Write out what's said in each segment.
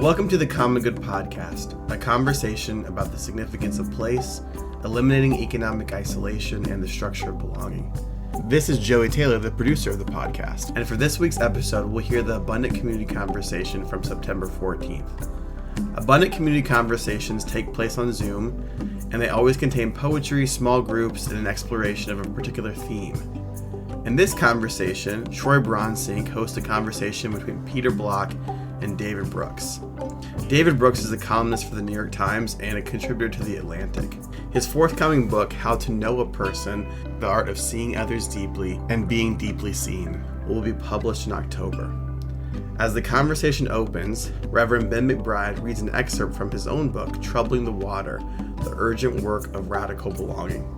Welcome to the Common Good Podcast, a conversation about the significance of place, eliminating economic isolation, and the structure of belonging. This is Joey Taylor, the producer of the podcast, and for this week's episode, we'll hear the Abundant Community Conversation from September 14th. Abundant Community Conversations take place on Zoom, and they always contain poetry, small groups, and an exploration of a particular theme. In this conversation, Troy Bronsink hosts a conversation between Peter Block and David Brooks. David Brooks is a columnist for the New York Times and a contributor to The Atlantic. His forthcoming book, How to Know a Person, The Art of Seeing Others Deeply and Being Deeply Seen, will be published in October. As the conversation opens, Reverend Ben McBride reads an excerpt from his own book, Troubling the Water, The Urgent Work of Radical Belonging.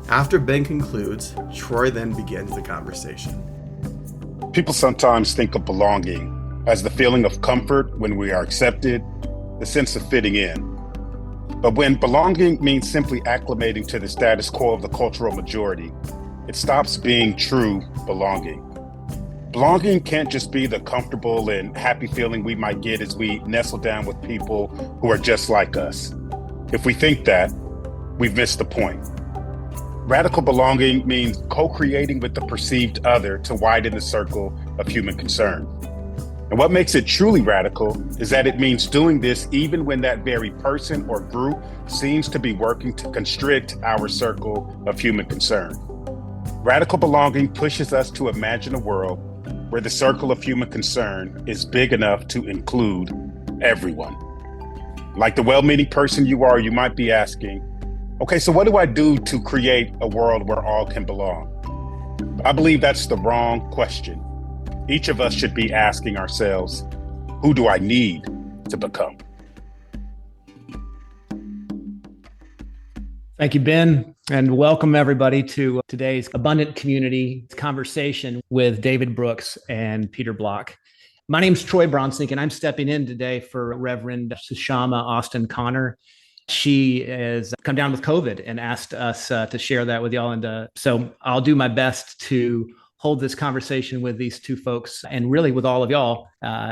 After Ben concludes, Troy then begins the conversation. People sometimes think of belonging as the feeling of comfort when we are accepted, the sense of fitting in. But when belonging means simply acclimating to the status quo of the cultural majority, it stops being true belonging. Belonging can't just be the comfortable and happy feeling we might get as we nestle down with people who are just like us. If we think that, we've missed the point. Radical belonging means co-creating with the perceived other to widen the circle of human concern. And what makes it truly radical is that it means doing this even when that very person or group seems to be working to constrict our circle of human concern. Radical belonging pushes us to imagine a world where the circle of human concern is big enough to include everyone. Like the well-meaning person you are, you might be asking, okay, so what do I do to create a world where all can belong? I believe that's the wrong question. Each of us should be asking ourselves, who do I need to become? Thank you, Ben, and welcome everybody to today's Abundant Community Conversation with David Brooks and Peter Block. My name is Troy Bronsink, and I'm stepping in today for Reverend Sushama Austin Connor. She has come down with COVID and asked us to share that with y'all. And so I'll do my best to hold this conversation with these two folks and really with all of y'all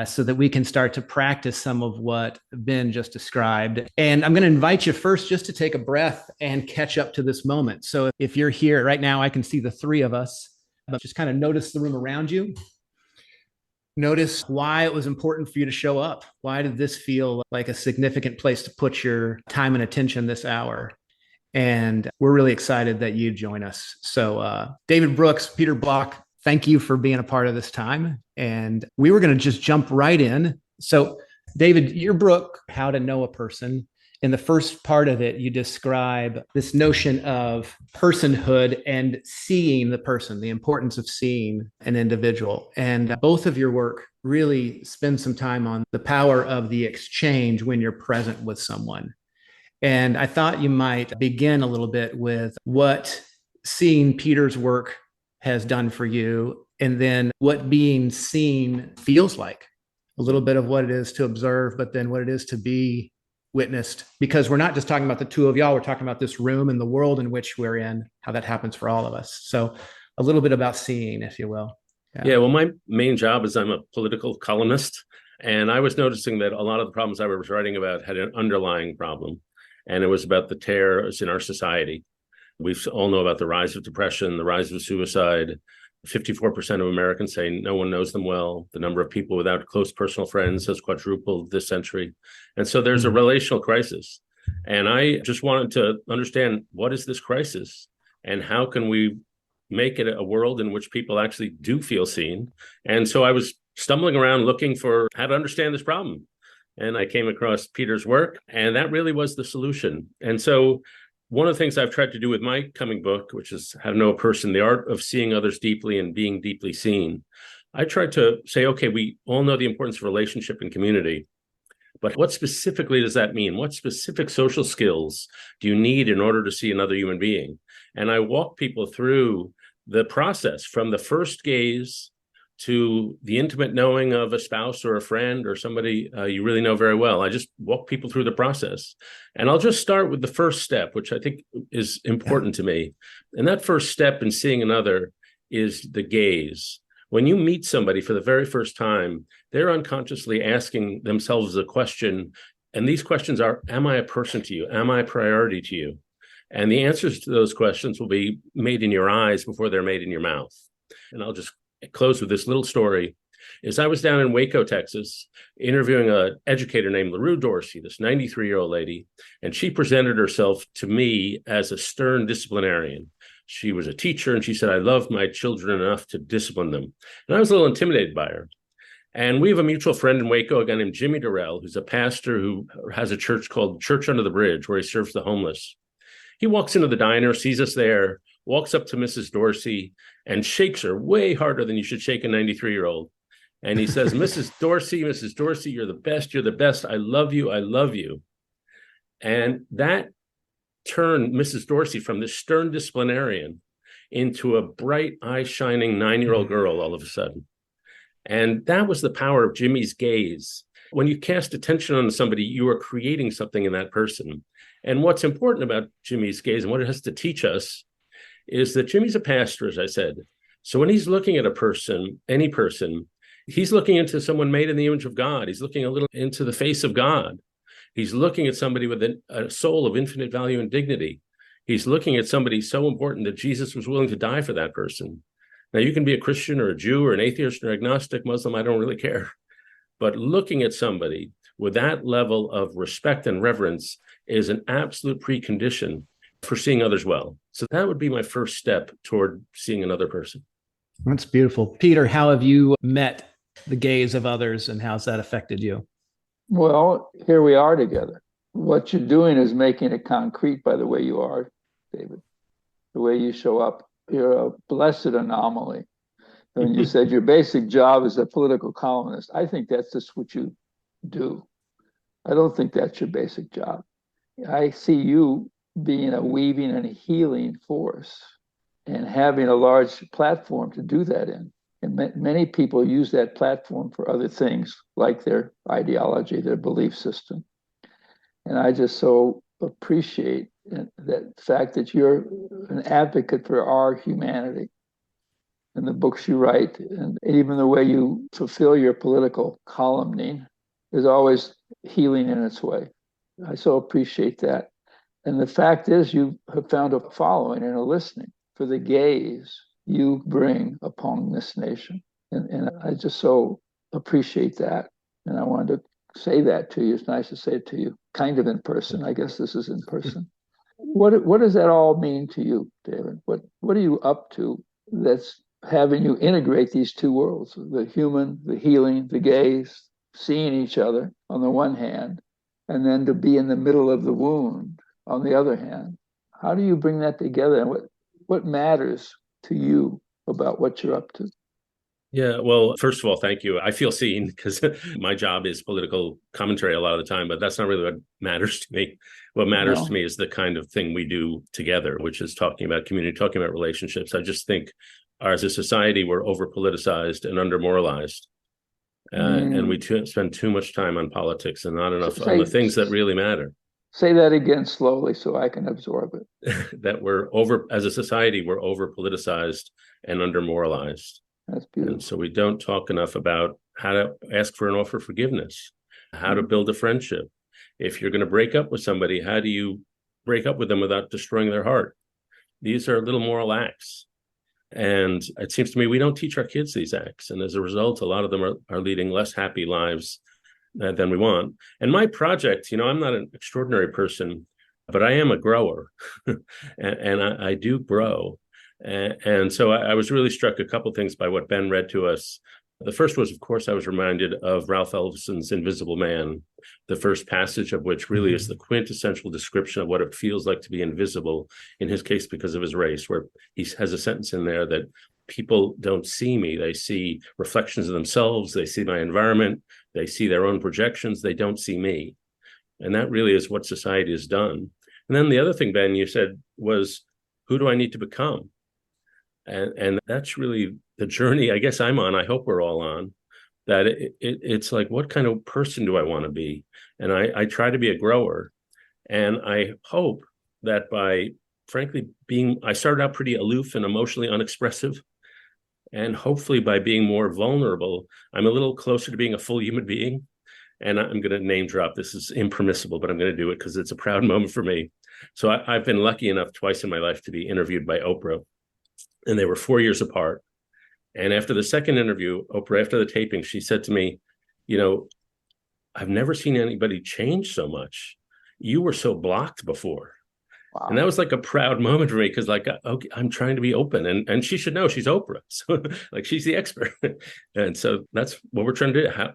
so that we can start to practice some of what Ben just described. And I'm going to invite you first just to take a breath and catch up to this moment. So if you're here right now, I can see the three of us, but just kind of notice the room around you. Notice why it was important for you to show up. Why did this feel like a significant place to put your time and attention this hour? And we're really excited that you join us. So David Brooks, Peter Block, thank you for being a part of this time. And we were going to just jump right in. So David, your book, How to Know a Person, in the first part of it, you describe this notion of personhood and seeing the person, the importance of seeing an individual. And both of your work really spend some time on the power of the exchange when you're present with someone. And I thought you might begin a little bit with what seeing Peter's work has done for you, and then what being seen feels like. A little bit of what it is to observe, but then what it is to be witnessed. Because we're not just talking about the two of y'all, we're talking about this room and the world in which we're in, how that happens for all of us. So a little bit about seeing, if you will. Yeah, well, my main job is I'm a political columnist, and I was noticing that a lot of the problems I was writing about had an underlying problem. And it was about the tears in our society. We all know about the rise of depression, the rise of suicide. 54% of Americans say no one knows them well. The number of people without close personal friends has quadrupled this century. And so there's a relational crisis. And I just wanted to understand, what is this crisis? And how can we make it a world in which people actually do feel seen? And so I was stumbling around looking for how to understand this problem. And I came across Peter's work, and that really was the solution. And so one of the things I've tried to do with my coming book, which is How to Know a Person, The Art of Seeing Others Deeply and Being Deeply Seen, I tried to say, okay, we all know the importance of relationship and community, but what specifically does that mean? What specific social skills do you need in order to see another human being? And I walk people through the process from the first gaze to the intimate knowing of a spouse or a friend or somebody you really know very well. I just walk people through the process. And I'll just start with the first step, which I think is important to me. And that first step in seeing another is the gaze. When you meet somebody for the very first time, they're unconsciously asking themselves a question. And these questions are, am I a person to you? Am I a priority to you? And the answers to those questions will be made in your eyes before they're made in your mouth. And I'll just close with this little story. Is I was down in Waco, Texas, interviewing an educator named LaRue Dorsey, this 93-year-old lady, and she presented herself to me as a stern disciplinarian. She was a teacher, and she said, I love my children enough to discipline them. And I was a little intimidated by her. And we have a mutual friend in Waco, a guy named Jimmy Durrell, who's a pastor who has a church called Church Under the Bridge, where he serves the homeless. He walks into the diner, sees us there, walks up to Mrs. Dorsey, and shakes her way harder than you should shake a 93-year-old. And he says, Mrs. Dorsey, you're the best. You're the best. I love you. I love you. And that turned Mrs. Dorsey from this stern disciplinarian into a bright, eye-shining 9-year-old girl all of a sudden. And that was the power of Jimmy's gaze. When you cast attention on somebody, you are creating something in that person. And what's important about Jimmy's gaze and what it has to teach us is that Jimmy's a pastor, as I said. So when he's looking at a person, any person, he's looking into someone made in the image of God. He's looking a little into the face of God. He's looking at somebody with a soul of infinite value and dignity. He's looking at somebody so important that Jesus was willing to die for that person. Now, you can be a Christian or a Jew or an atheist or agnostic, Muslim, I don't really care. But looking at somebody with that level of respect and reverence is an absolute precondition for seeing others well. So that would be my first step toward seeing another person. That's beautiful. Peter, how have you met the gaze of others, and how's that affected you? Well, here we are together. What you're doing is making it concrete by the way you are, David, the way you show up. You're a blessed anomaly. When you said your basic job is a political columnist, I think that's just what you do. I don't think that's your basic job. I see you being a weaving and a healing force and having a large platform to do that in. And many people use that platform for other things, like their ideology, their belief system. And I just so appreciate that fact that you're an advocate for our humanity and the books you write, and even the way you fulfill your political columning is always healing in its way. I so appreciate that. And the fact is, you have found a following and a listening for the gaze you bring upon this nation. And I just so appreciate that. And I wanted to say that to you. It's nice to say it to you, kind of in person. I guess this is in person. What does that all mean to you, David? What are you up to that's having you integrate these two worlds, the human, the healing, the gaze, seeing each other on the one hand, and then to be in the middle of the wound on the other hand? How do you bring that together? And what matters to you about what you're up to? Yeah, well, first of all, thank you. I feel seen because my job is political commentary a lot of the time, but that's not really what matters to me. What matters to me is the kind of thing we do together, which is talking about community, talking about relationships. I just think as a society, we're over-politicized and under-moralized. And we spend too much time on politics and not enough on the things that really matter. Say that again slowly so I can absorb it. That as a society, we're over-politicized and under-moralized. That's beautiful. And so we don't talk enough about how to ask for and offer forgiveness, how to build a friendship. If you're going to break up with somebody, how do you break up with them without destroying their heart? These are little moral acts. And it seems to me we don't teach our kids these acts. And as a result, a lot of them are leading less happy lives than we want. And my project, I'm not an extraordinary person, but I am a grower and I do grow. And so I was really struck a couple of things by what Ben read to us. The first was, of course, I was reminded of Ralph Ellison's Invisible Man, the first passage of which really is the quintessential description of what it feels like to be invisible, in his case, because of his race, where he has a sentence in there that people don't see me. They see reflections of themselves. They see my environment. They see their own projections. They don't see me. And that really is what society has done. And then the other thing, Ben, you said was, who do I need to become? And that's really the journey I guess I'm on. I hope we're all on, that it's like, what kind of person do I want to be? And I try to be a grower. And I hope that by, frankly, I started out pretty aloof and emotionally unexpressive. And hopefully by being more vulnerable, I'm a little closer to being a full human being. And I'm going to name drop. This is impermissible, but I'm going to do it because it's a proud moment for me. So I've been lucky enough twice in my life to be interviewed by Oprah, and they were 4 years apart. And after the second interview, Oprah, after the taping, she said to me, I've never seen anybody change so much. You were so blocked before. Wow. And that was like a proud moment for me because, like, okay, I'm trying to be open, and she should know she's Oprah. So, like, she's the expert. And so that's what we're trying to do.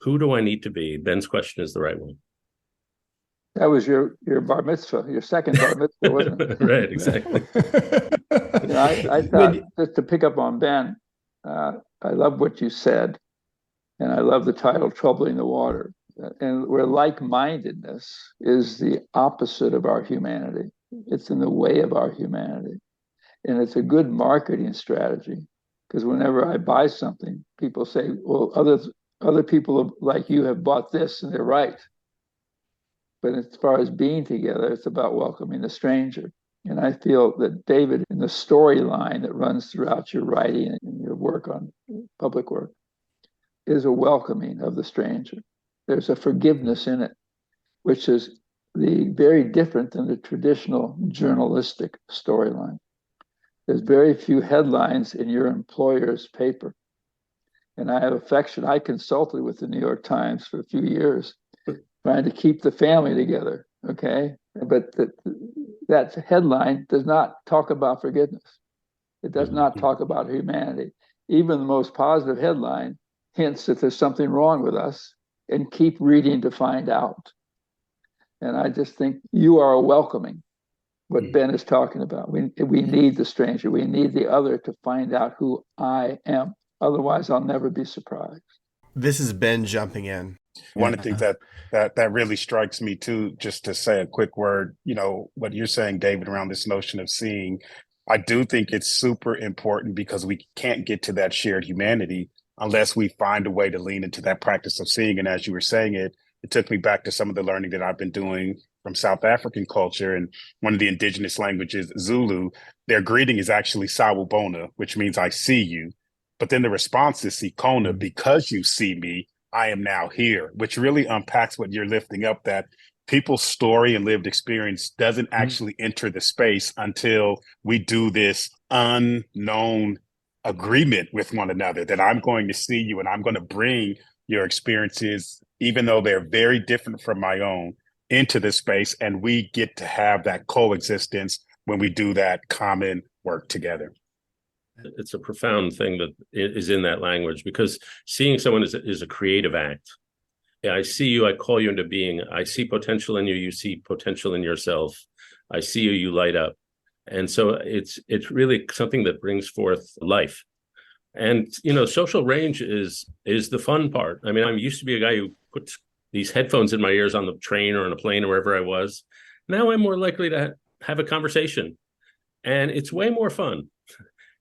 Who do I need to be? Ben's question is the right one. That was your bar mitzvah, your second bar mitzvah, wasn't it? Right, exactly. I thought, just to pick up on Ben, I love what you said, and I love the title, Troubling the Water. And where like-mindedness is the opposite of our humanity. It's in the way of our humanity. And it's a good marketing strategy, because whenever I buy something, people say, well, other people like you have bought this, and they're right. But as far as being together, it's about welcoming the stranger. And I feel that, David, in the storyline that runs throughout your writing and your work on public work, is a welcoming of the stranger. There's a forgiveness in it, which is very different than the traditional journalistic storyline. There's very few headlines in your employer's paper. And I have affection. I consulted with the New York Times for a few years, trying to keep the family together, okay? But that headline does not talk about forgiveness. It does not talk about humanity. Even the most positive headline hints that there's something wrong with us, and keep reading to find out. And I just think you are welcoming what Ben is talking about. We need the stranger. We need the other to find out who I am. Otherwise, I'll never be surprised. This is Ben jumping in. One of the things that really strikes me too, just to say a quick word, what you're saying, David, around this notion of seeing, I do think it's super important, because we can't get to that shared humanity unless we find a way to lean into that practice of seeing. And as you were saying it took me back to some of the learning that I've been doing from South African culture. And one of the indigenous languages, Zulu, their greeting is actually Sawubona, which means I see you. But then the response is Sikona, because you see me, I am now here, which really unpacks what you're lifting up, that people's story and lived experience doesn't actually enter the space until we do this unknown agreement with one another, that I'm going to see you and I'm going to bring your experiences, even though they're very different from my own, into the space. And we get to have that coexistence when we do that common work together. It's a profound thing that is in that language, because seeing someone is a creative act. Yeah, I see you, I call you into being. I see potential in you, you see potential in yourself. I see you, you light up. And so it's really something that brings forth life. And, social range is the fun part. I mean, I used to be a guy who puts these headphones in my ears on the train or on a plane or wherever I was. Now I'm more likely to have a conversation, and it's way more fun.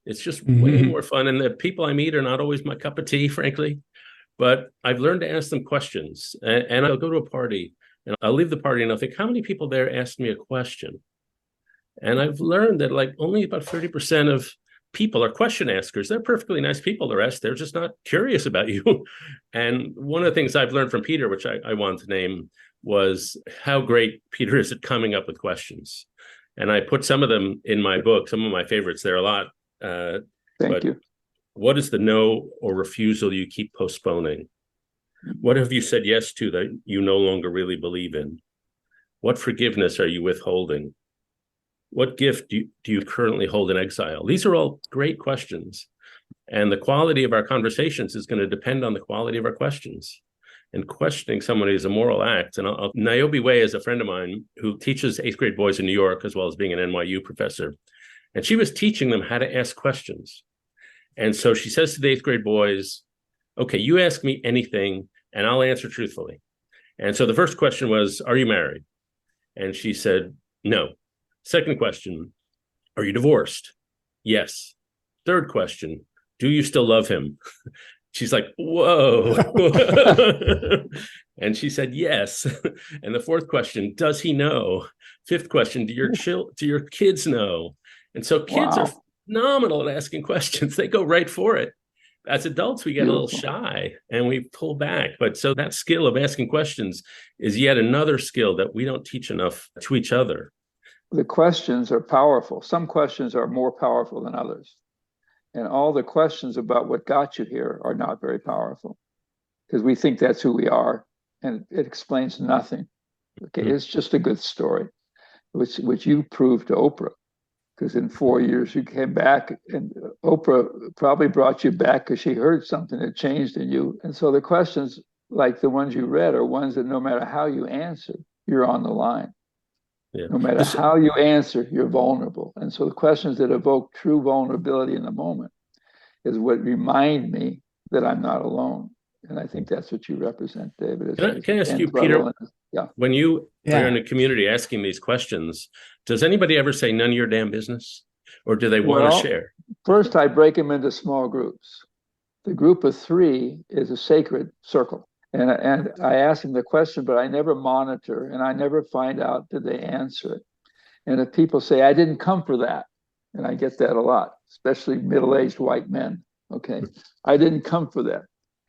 It's just way more fun. And the people I meet are not always my cup of tea, frankly, but I've learned to ask them questions. And I'll go to a party and I'll leave the party and I'll think, how many people there asked me a question? And I've learned that only about 30% of people are question askers. They're perfectly nice people. The rest, they're just not curious about you. And one of the things I've learned from Peter, which I wanted to name, was how great Peter is at coming up with questions. And I put some of them in my book, some of my favorites. There are a lot. Thank you. What is the no or refusal you keep postponing? What have you said yes to that you no longer really believe in? What forgiveness are you withholding? What gift do you currently hold in exile? These are all great questions. And the quality of our conversations is going to depend on the quality of our questions. And questioning somebody is a moral act. And Niobe Way is a friend of mine who teaches 8th grade boys in New York, as well as being an NYU professor. And she was teaching them how to ask questions. And so she says to the 8th grade boys, okay, you ask me anything and I'll answer truthfully. And so the first question was, are you married? And she said, no. Second question, are you divorced? Yes. Third question, do you still love him? She's like, whoa. And she said, yes. And the fourth question, does he know? Fifth question, do your kids know? And so kids phenomenal at asking questions. They go right for it. As adults, we get a little Beautiful. shy and we pull back. But so that skill of asking questions is yet another skill that we don't teach enough to each other. The questions are powerful. Some questions are more powerful than others. And all the questions about what got you here are not very powerful because we think that's who we are, and it explains nothing. Okay, it's just a good story, which you proved to Oprah, because in 4 years you came back, and Oprah probably brought you back because she heard something that changed in you. And so the questions like the ones you read are ones that no matter how you answer, you're on the line. Yeah. No matter how you answer, you're vulnerable. And so the questions that evoke true vulnerability in the moment is what remind me that I'm not alone. And I think that's what you represent, David. Can I ask you, Peter, yeah. when you are in a community asking these questions, does anybody ever say none of your damn business? Or do they want to share? First, I break them into small groups. The group of 3 is a sacred circle. And I ask them the question, but I never monitor and I never find out did they answer it. And if people say, I didn't come for that, and I get that a lot, especially middle-aged white men, okay, I didn't come for that.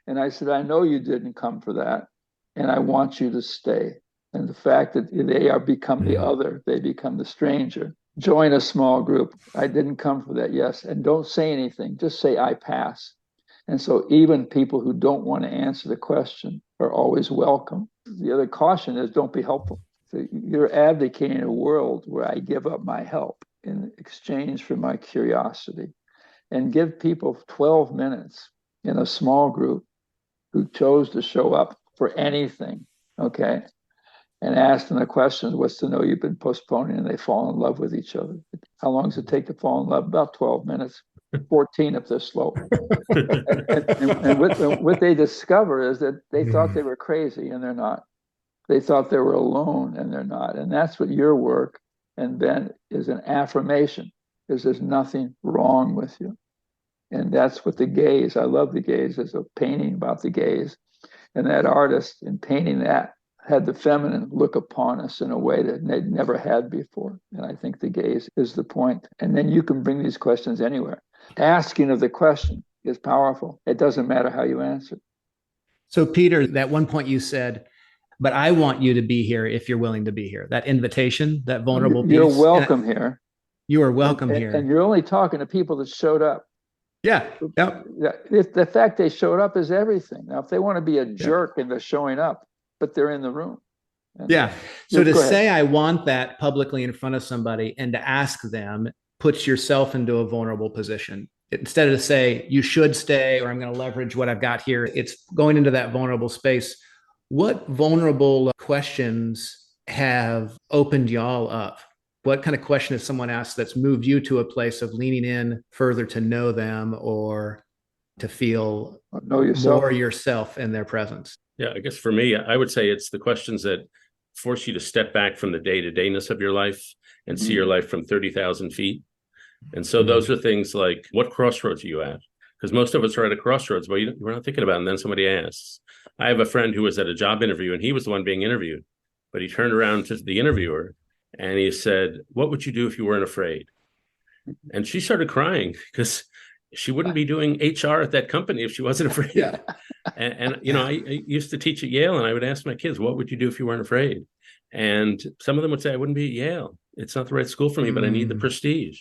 And I said, I know you didn't come for that, and I want you to stay. And the fact that they are become the other, they become the stranger. Join a small group. I didn't come for that, yes. And don't say anything, just say, I pass. And so even people who don't want to answer the question are always welcome. The other caution is don't be helpful. So you're advocating a world where I give up my help in exchange for my curiosity, and give people 12 minutes in a small group who chose to show up for anything, okay, and ask them the questions, what's to know you've been postponing, and they fall in love with each other. How long does it take to fall in love? About 12 minutes, 14 if they're slow. and what they discover is that they thought they were crazy, and they're not. They thought they were alone, and they're not. And that's what your work and Ben is, an affirmation, is there's nothing wrong with you. And that's what the gaze, I love the gaze, there's a painting about the gaze. And that artist, in painting that, had the feminine look upon us in a way that they'd never had before. And I think the gaze is the point. And then you can bring these questions anywhere. Asking of the question is powerful. It doesn't matter how you answer. So, Peter, that one point you said, but I want you to be here if you're willing to be here. That invitation, that vulnerable piece. You're welcome here. You are welcome here. And you're only talking to people that showed up. Yeah. Yep. If the fact they showed up is everything. Now, if they want to be a jerk into showing up, but they're in the room. Yeah. So to say I want that publicly in front of somebody and to ask them puts yourself into a vulnerable position. Instead of to say you should stay or I'm going to leverage what I've got here, it's going into that vulnerable space. What vulnerable questions have opened y'all up? What kind of question has someone asked that's moved you to a place of leaning in further to know them or to feel more yourself in their presence? Yeah, I guess for me, I would say it's the questions that force you to step back from the day-to-dayness of your life and see your life from 30,000 feet. And so those are things like, what crossroads are you at? Because most of us are at a crossroads, but we're not thinking about it. And then somebody asks. I have a friend who was at a job interview, and he was the one being interviewed. But he turned around to the interviewer, and he said, what would you do if you weren't afraid? And she started crying because she wouldn't be doing HR at that company if she wasn't afraid. Yeah. And you know, I used to teach at Yale, and I would ask my kids, what would you do if you weren't afraid? And some of them would say, I wouldn't be at Yale. It's not the right school for me, but I need the prestige.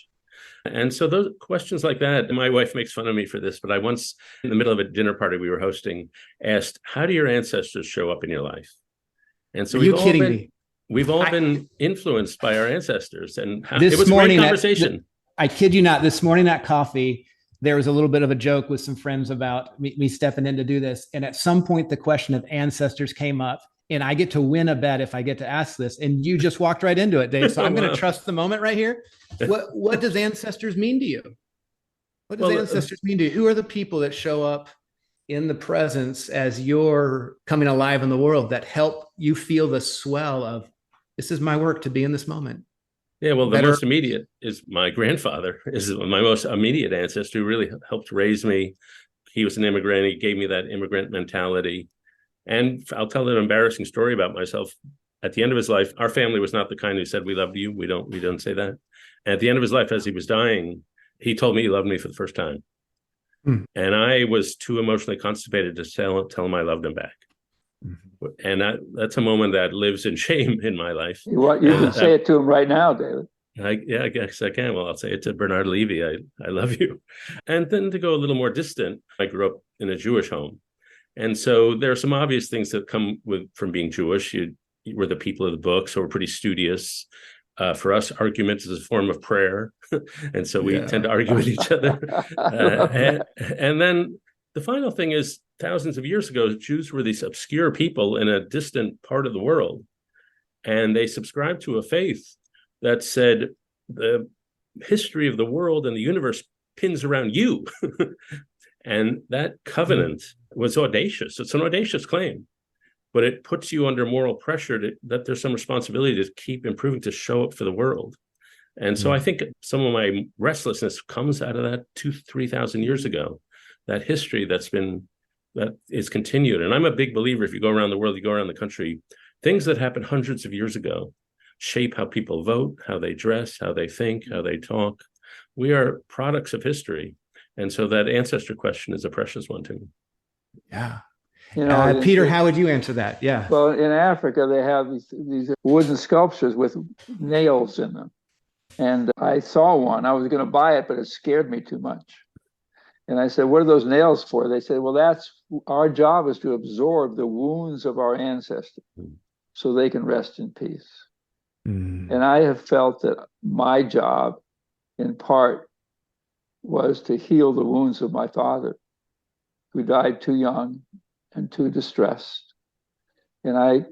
And so those questions like that, my wife makes fun of me for this, but I once, in the middle of a dinner party we were hosting, asked, how do your ancestors show up in your life? And so we've all been influenced by our ancestors. And it was a great conversation. I kid you not, this morning at coffee, there was a little bit of a joke with some friends about me stepping in to do this. And at some point, the question of ancestors came up. And I get to win a bet if I get to ask this. And you just walked right into it, Dave. So I'm going to trust the moment right here. What does ancestors mean to you? What does ancestors mean to you? Who are the people that show up in the presence as you're coming alive in the world that help you feel the swell of, this is my work to be in this moment? Yeah, well, the most immediate is my grandfather, is my most immediate ancestor who really helped raise me. He was an immigrant. He gave me that immigrant mentality. And I'll tell an embarrassing story about myself. At the end of his life, our family was not the kind who said, we loved you. We don't say that. And at the end of his life, as he was dying, he told me he loved me for the first time. And I was too emotionally constipated to tell him I loved him back. And that's a moment that lives in shame in my life. You can say it to him right now, David. I guess I can. Well, I'll say it to Bernard Levy. I love you. And then to go a little more distant, I grew up in a Jewish home. And so there are some obvious things that come from being Jewish. You were the people of the book, so we're pretty studious. For us, argument is a form of prayer. And so we tend to argue with each other. And then the final thing is, thousands of years ago, Jews were these obscure people in a distant part of the world. And they subscribed to a faith that said the history of the world and the universe pins around you. And that covenant was audacious. It's an audacious claim, but it puts you under moral pressure that there's some responsibility to keep improving, to show up for the world. And so I think some of my restlessness comes out of that 2,000-3,000 years ago, that history that is continued. And I'm a big believer, if you go around the world, you go around the country, things that happened hundreds of years ago shape how people vote, how they dress, how they think, how they talk. We are products of history. And so that ancestor question is a precious one to me. Yeah. Peter, how would you answer that? Yeah. Well, in Africa, they have these wooden sculptures with nails in them. And I saw one. I was going to buy it, but it scared me too much. And I said, what are those nails for? They said, well, our job is to absorb the wounds of our ancestors so they can rest in peace. And I have felt that my job, in part, was to heal the wounds of my father, who died too young and too distressed. And I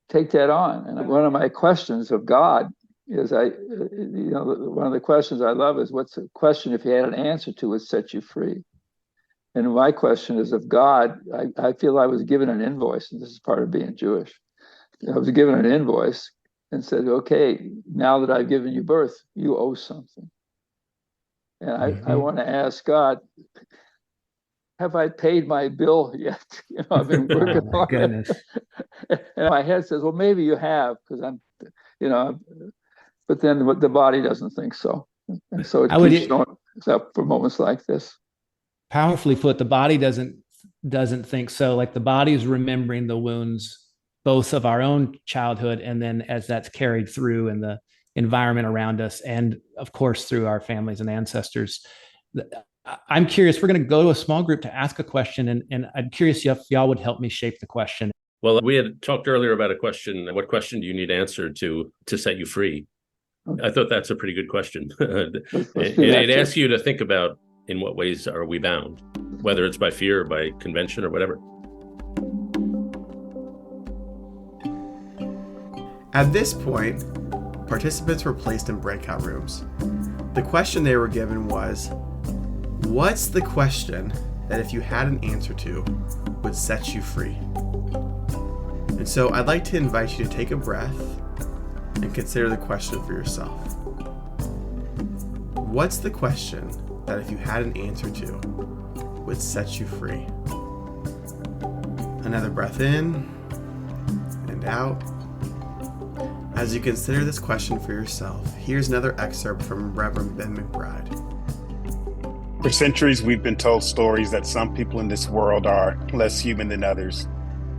take that on. And one of my questions of God is, one of the questions I love is, what's the question, if you had an answer to it, set you free? And my question is of God. I feel I was given an invoice, and this is part of being Jewish. I was given an invoice and said, okay, now that I've given you birth, you owe something. And I want to ask God, have I paid my bill yet? I've been working on it. And my head says, well, maybe you have, because I'm, but then the body doesn't think so. And so it keeps going, except for moments like this. Powerfully put, the body doesn't think so. Like, the body is remembering the wounds, both of our own childhood, and then as that's carried through in the environment around us, and of course through our families and ancestors. I'm curious, we're going to go to a small group to ask a question, and I'm curious if y'all would help me shape the question. Well, we had talked earlier about a question. What question do you need answered to set you free? I thought that's a pretty good question. It asks you to think about, in what ways are we bound, whether it's by fear, or by convention, or whatever. At this point, participants were placed in breakout rooms. The question they were given was, what's the question that if you had an answer to would set you free? And so I'd like to invite you to take a breath and consider the question for yourself. What's the question that if you had an answer to would set you free? Another breath in and out. As you consider this question for yourself, here's another excerpt from Reverend Ben McBride. For centuries, we've been told stories that some people in this world are less human than others.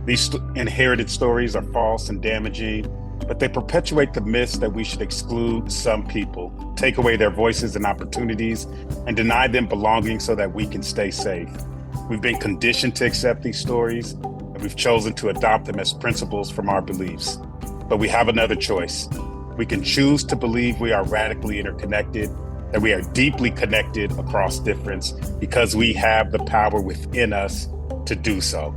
These inherited stories are false and damaging, but they perpetuate the myths that we should exclude some people, take away their voices and opportunities, and deny them belonging so that we can stay safe. We've been conditioned to accept these stories, and we've chosen to adopt them as principles from our beliefs. But we have another choice. We can choose to believe we are radically interconnected, that we are deeply connected across difference, because we have the power within us to do so.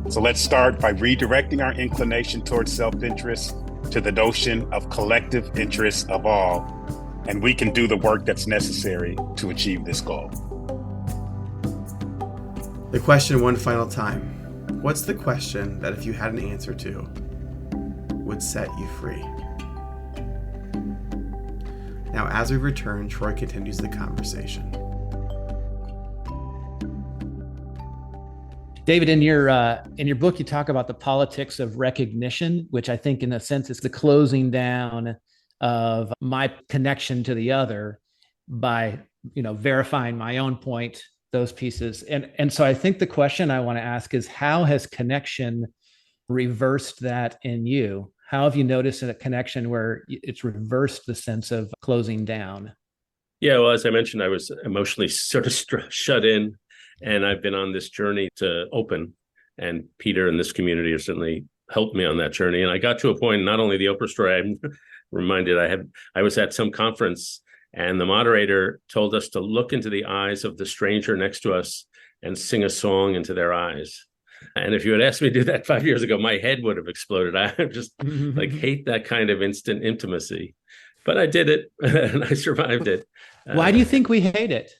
So let's start by redirecting our inclination towards self-interest to the notion of collective interest of all, and we can do the work that's necessary to achieve this goal. The question one final time. What's the question that if you had an answer to would set you free? Now, as we return, Troy continues the conversation. David, in your book, you talk about the politics of recognition, which I think in a sense is the closing down of my connection to the other by verifying my own point, those pieces. And so I think the question I want to ask is, how has connection reversed that in you? How have you noticed a connection where it's reversed the sense of closing down? Yeah, well, as I mentioned, I was emotionally sort of shut in, and I've been on this journey to open. And Peter and this community have certainly helped me on that journey. And I got to a point, not only the Oprah story, I'm reminded I was at some conference, and the moderator told us to look into the eyes of the stranger next to us and sing a song into their eyes. And if you had asked me to do that 5 years ago, my head would have exploded. I just hate that kind of instant intimacy. But I did it and I survived it. Why do you think we hate it?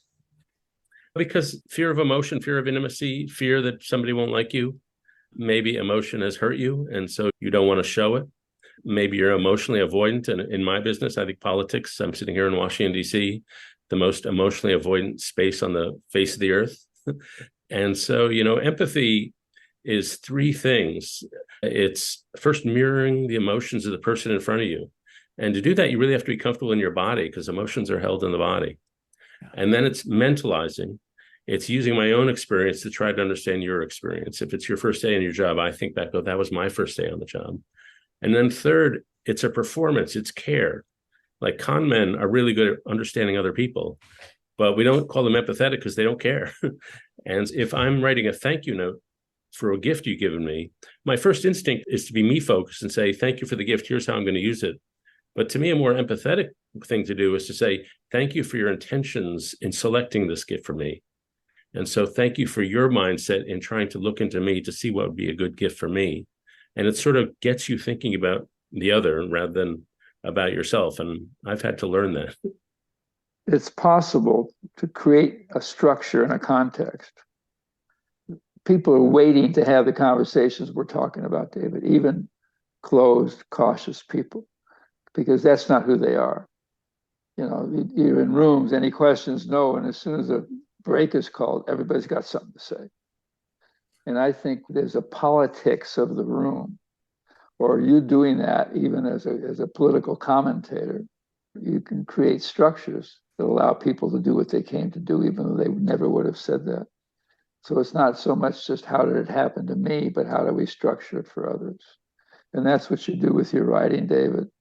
Because fear of emotion, fear of intimacy, fear that somebody won't like you. Maybe emotion has hurt you, and so you don't want to show it. Maybe you're emotionally avoidant. And in my business, I think politics, I'm sitting here in Washington, D.C., the most emotionally avoidant space on the face of the earth. And so, empathy is three things. It's first mirroring the emotions of the person in front of you. And to do that, you really have to be comfortable in your body, because emotions are held in the body. And then it's mentalizing. It's using my own experience to try to understand your experience. If it's your first day in your job, I think back, that was my first day on the job. And then third, it's a performance. It's care. Like, con men are really good at understanding other people, but we don't call them empathetic because they don't care. And if I'm writing a thank you note for a gift you've given me, my first instinct is to be me focused and say, thank you for the gift. Here's how I'm going to use it. But to me, a more empathetic thing to do is to say, thank you for your intentions in selecting this gift for me. And so thank you for your mindset in trying to look into me to see what would be a good gift for me. And it sort of gets you thinking about the other rather than about yourself. And I've had to learn that. It's possible to create a structure and a context. People are waiting to have the conversations we're talking about, David, even closed, cautious people, because that's not who they are. You're in rooms, any questions? No. And as soon as a break is called, everybody's got something to say. And I think there's a politics of the room, or you doing that even as a political commentator. You can create structures that allow people to do what they came to do, even though they never would have said that. So it's not so much just how did it happen to me, but how do we structure it for others? And that's what you do with your writing, David.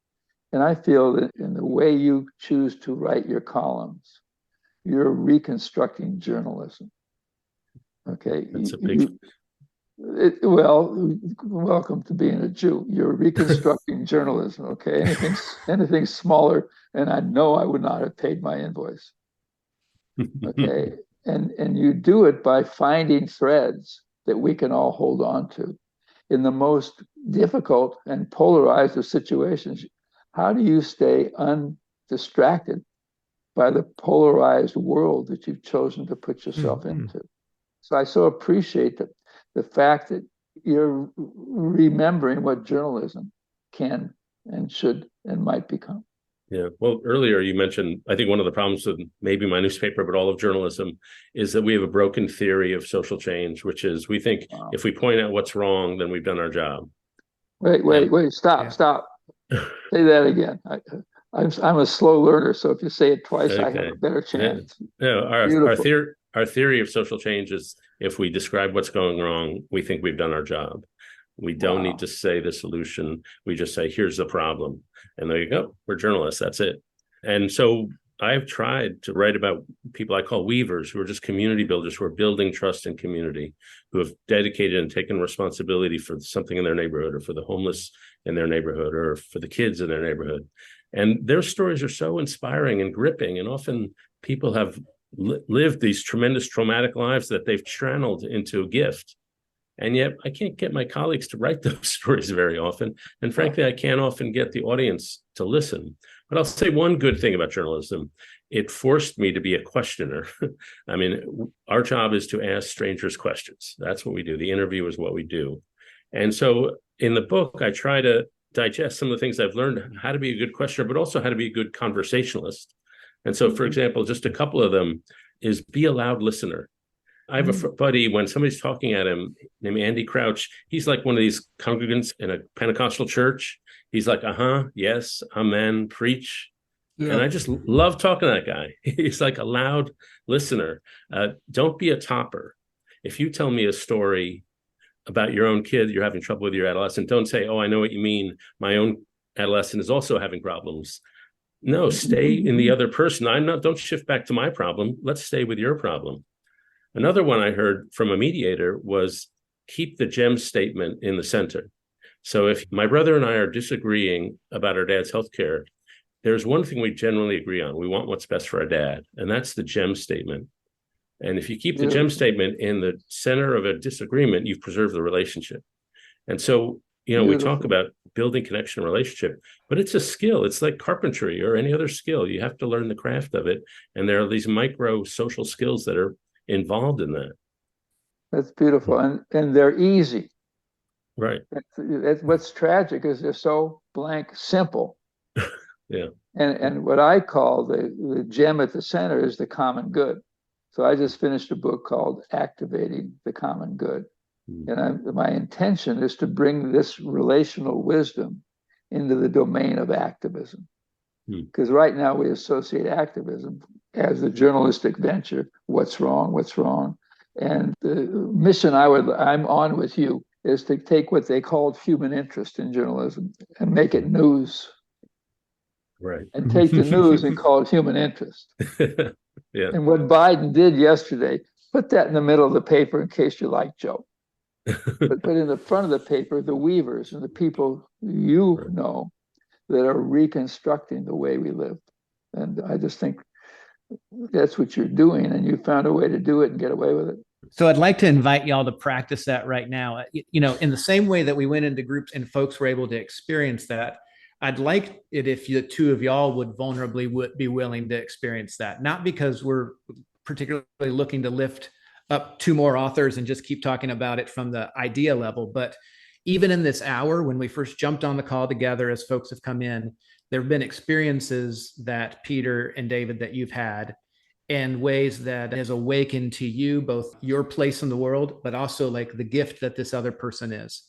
And I feel that in the way you choose to write your columns, you're reconstructing journalism. Okay. That's a big... welcome to being a Jew. You're reconstructing journalism. Okay. Anything smaller, and I know I would not have paid my invoice. Okay. And you do it by finding threads that we can all hold on to in the most difficult and polarized of situations. How do you stay undistracted by the polarized world that you've chosen to put yourself into? So I so appreciate the fact that you're remembering what journalism can and should and might become. Yeah. Well, earlier you mentioned, I think one of the problems with maybe my newspaper, but all of journalism, is that we have a broken theory of social change, which is we think if we point out what's wrong, then we've done our job. Wait, stop. Say that again. I'm a slow learner, so if you say it twice, okay. I have a better chance. Yeah. Our theory of social change is if we describe what's going wrong, we think we've done our job. We don't need to say the solution. We just say, here's the problem. And there you go. We're journalists. That's it. And so I've tried to write about people I call weavers, who are just community builders, who are building trust in community, who have dedicated and taken responsibility for something in their neighborhood, or for the homeless in their neighborhood, or for the kids in their neighborhood. And their stories are so inspiring and gripping. And often people have lived these tremendous traumatic lives that they've channeled into a gift. And yet I can't get my colleagues to write those stories very often. And frankly, I can't often get the audience to listen. But I'll say one good thing about journalism. It forced me to be a questioner. I mean, our job is to ask strangers questions. That's what we do. The interview is what we do. And so in the book, I try to digest some of the things I've learned, how to be a good questioner, but also how to be a good conversationalist. And so, for example, just a couple of them is be a loud listener. I have a buddy, when somebody's talking at him, named Andy Crouch, he's like one of these congregants in a Pentecostal church. He's like, yes, amen, preach. And I just love talking to that guy. He's like a loud listener. Don't be a topper. If you tell me a story about your own kid, you're having trouble with your adolescent, don't say, oh, I know what you mean. My own adolescent is also having problems. No, stay in the other person. Don't shift back to my problem. Let's stay with your problem. Another one I heard from a mediator was keep the GEM statement in the center. So if my brother and I are disagreeing about our dad's healthcare, there's one thing we generally agree on. We want what's best for our dad, and that's the GEM statement. And if you keep the GEM statement in the center of a disagreement, you've preserved the relationship. And so, we talk about building connection and relationship, but it's a skill. It's like carpentry or any other skill. You have to learn the craft of it. And there are these micro social skills that are involved in that. That's beautiful. And they're easy. Right. What's tragic is they're so blank simple. Yeah. And what I call the gem at the center is the common good. So I just finished a book called Activating the Common Good. And my intention is to bring this relational wisdom into the domain of activism. Because right now we associate activism as a journalistic venture. What's wrong? And the mission I'm on with you is to take what they called human interest in journalism and make it news. Right. And take the news and call it human interest. Yeah. And what Biden did yesterday, put that in the middle of the paper in case you like Joe. But put in the front of the paper the weavers and the people know that are reconstructing the way we live. And I just think that's what you're doing, and you found a way to do it and get away with it. So I'd like to invite y'all to practice that right now. In the same way that we went into groups and folks were able to experience that, I'd like it if the two of y'all would vulnerably be willing to experience that, not because we're particularly looking to lift up two more authors and just keep talking about it from the idea level, but even in this hour, when we first jumped on the call together, as folks have come in, there have been experiences that Peter and David that you've had in ways that has awakened to you both your place in the world, but also like the gift that this other person is.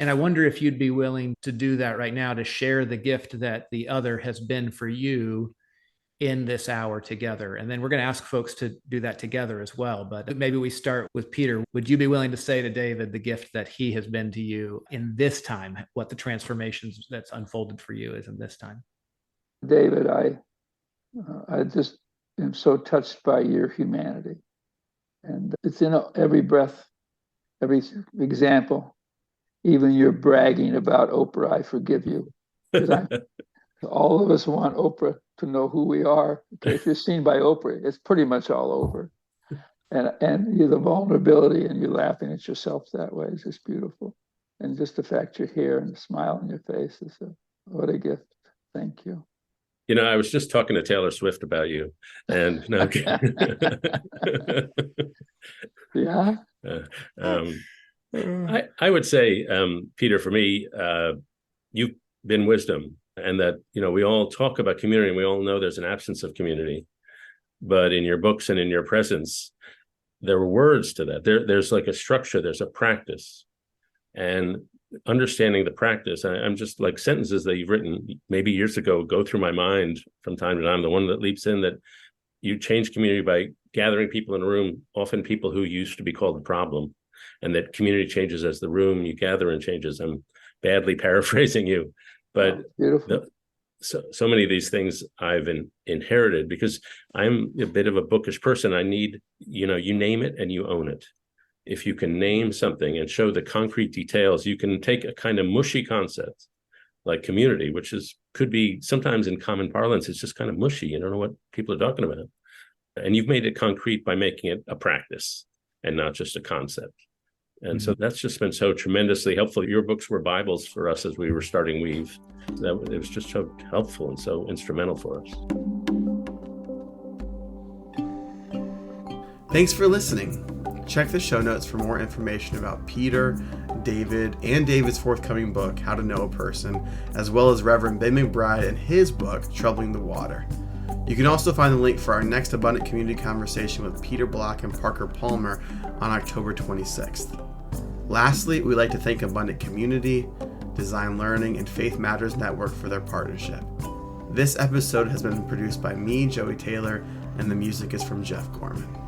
And I wonder if you'd be willing to do that right now, to share the gift that the other has been for you in this hour together. And then we're going to ask folks to do that together as well. But maybe we start with Peter. Would you be willing to say to David the gift that he has been to you in this time, what the transformations that's unfolded for you is in this time? David, I just am so touched by your humanity. And it's in every breath, every example. Even your bragging about Oprah, I forgive you. All of us want Oprah to know who we are. Okay, if you're seen by Oprah, it's pretty much all over. And the vulnerability and you laughing at yourself that way is just beautiful. And just the fact you're here and the smile on your face is what a gift. Thank you. I was just talking to Taylor Swift about you, and yeah. I would say, Peter, for me, you've been wisdom, and that, we all talk about community and we all know there's an absence of community, but in your books and in your presence, there were words to that. There's like a structure, there's a practice, and understanding the practice. I'm just like sentences that you've written maybe years ago go through my mind from time to time. The one that leaps in, that you change community by gathering people in a room, often people who used to be called the problem, and that community changes as the room you gather in changes. I'm badly paraphrasing you, but so many of these things I've inherited because I'm a bit of a bookish person. I need, you name it and you own it. If you can name something and show the concrete details, you can take a kind of mushy concept like community, which could be sometimes in common parlance, it's just kind of mushy. You don't know what people are talking about. And you've made it concrete by making it a practice and not just a concept. And so that's just been so tremendously helpful. Your books were Bibles for us as we were starting Weave. It was just so helpful and so instrumental for us. Thanks for listening. Check the show notes for more information about Peter, David, and David's forthcoming book, How to Know a Person, as well as Reverend Ben McBride and his book, Troubling the Water. You can also find the link for our next Abundant Community conversation with Peter Block and Parker Palmer on October 26th. Lastly, we'd like to thank Abundant Community, Design Learning, and Faith Matters Network for their partnership. This episode has been produced by me, Joey Taylor, and the music is from Jeff Gorman.